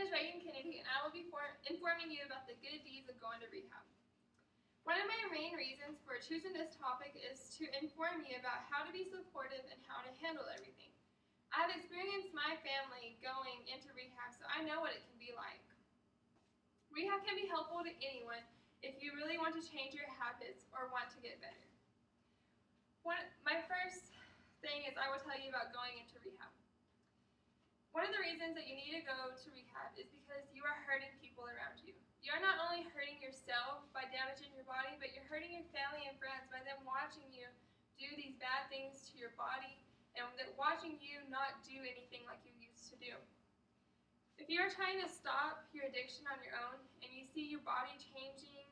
is Reagan Kennedy, and I will be informing you about the good deeds of going to rehab. One of my main reasons for choosing this topic is to inform you about how to be supportive and how to handle everything. I have experienced my family going into rehab, so I know what it can be like. Rehab can be helpful to anyone if you really want to change your habits or want to get better. My first thing is I will tell you about going into rehab. One of the reasons that you need to go to rehab is because you are hurting people around you. You are not only hurting yourself by damaging your body, but you're hurting your family and friends by them watching you do these bad things to your body and watching you not do anything like you used to do. If you are trying to stop your addiction on your own and you see your body changing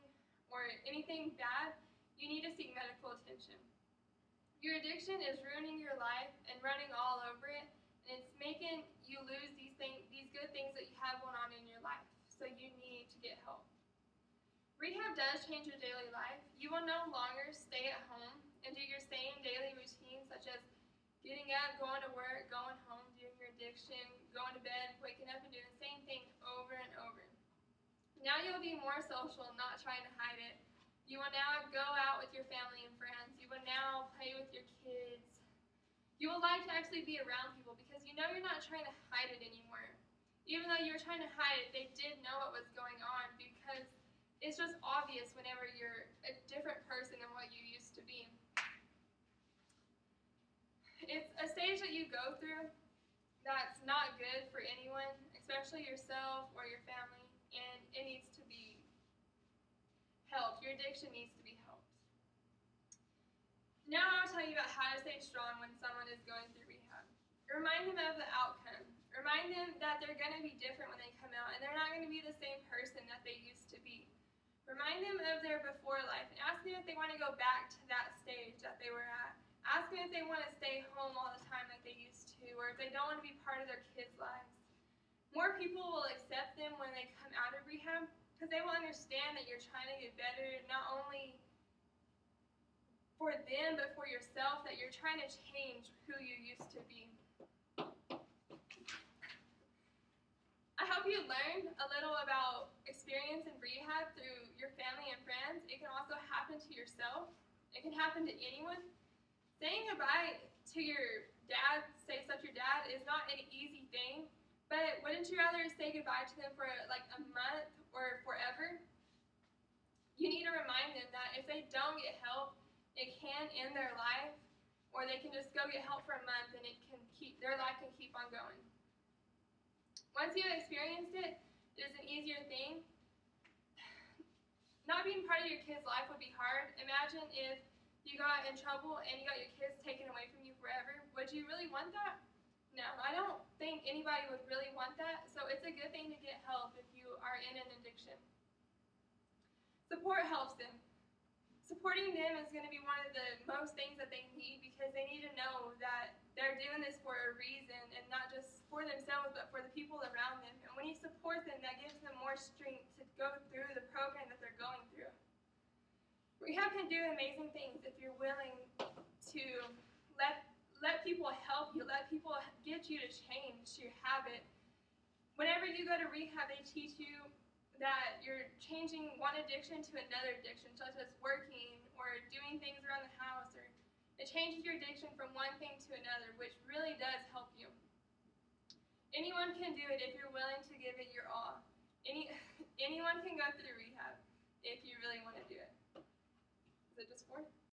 or anything bad, you need to seek medical attention. Your addiction is ruining your life and running all over it, and it's making you lose these good things that you have going on in your life. So you need to get help. Rehab does change your daily life. You will no longer stay at home and do your same daily routines, such as getting up, going to work, going home, doing your addiction, going to bed, waking up and doing the same thing over and over. Now you'll be more social, not trying to hide it. You will now go out with your family and friends. You will now play with your kids. You will like to actually be around people because you know you're not trying to hide it anymore. Even though you were trying to hide it, they did know what was going on because it's just obvious whenever you're a different person than what you used to be. It's a stage that you go through that's not good for anyone, especially yourself or your family, and it needs to be helped. Your addiction needs to be helped. Now I'll tell you about how to stay strong when someone is going through rehab. Remind them of the outcome. Remind them that they're going to be different when they come out, and they're not going to be the same person that they used to be. Remind them of their before life, and ask them if they want to go back to that stage that they were at. Ask them if they want to stay home all the time like they used to, or if they don't want to be part of their kids' lives. More people will accept them when they come out of rehab because they will understand that you're trying to get better, not only for them but for yourself, that you're trying to change who you used to be. I hope you learned a little about experience in rehab through your family and friends. It can also happen to yourself. It can happen to anyone. Saying goodbye to your dad, say such your dad, is not an easy thing, but wouldn't you rather say goodbye to them for like a month or forever? You need to remind them that if they don't get help, it can end their life, or they can just go get help for a month and their life can keep on going. Once you have experienced it, it is an easier thing. Not being part of your kid's life would be hard. Imagine if you got in trouble and you got your kids taken away from you forever. Would you really want that? No, I don't think anybody would really want that, so it's a good thing to get help if you are in an addiction. Support helps them. Supporting them is going to be one of the most things that they need because they need to know that they're doing this for a reason and not just for themselves but for the people around them. And when you support them, that gives them more strength to go through the program that they're going through. Rehab can do amazing things if you're willing to let people help you, let people get you to change your habit. Whenever you go to rehab, they teach you that you're changing one addiction to another addiction, such as working or doing things around the house, or it changes your addiction from one thing to another, which really does help you. Anyone can do it if you're willing to give it your all. Anyone can go through rehab if you really want to do it. Is it just 4?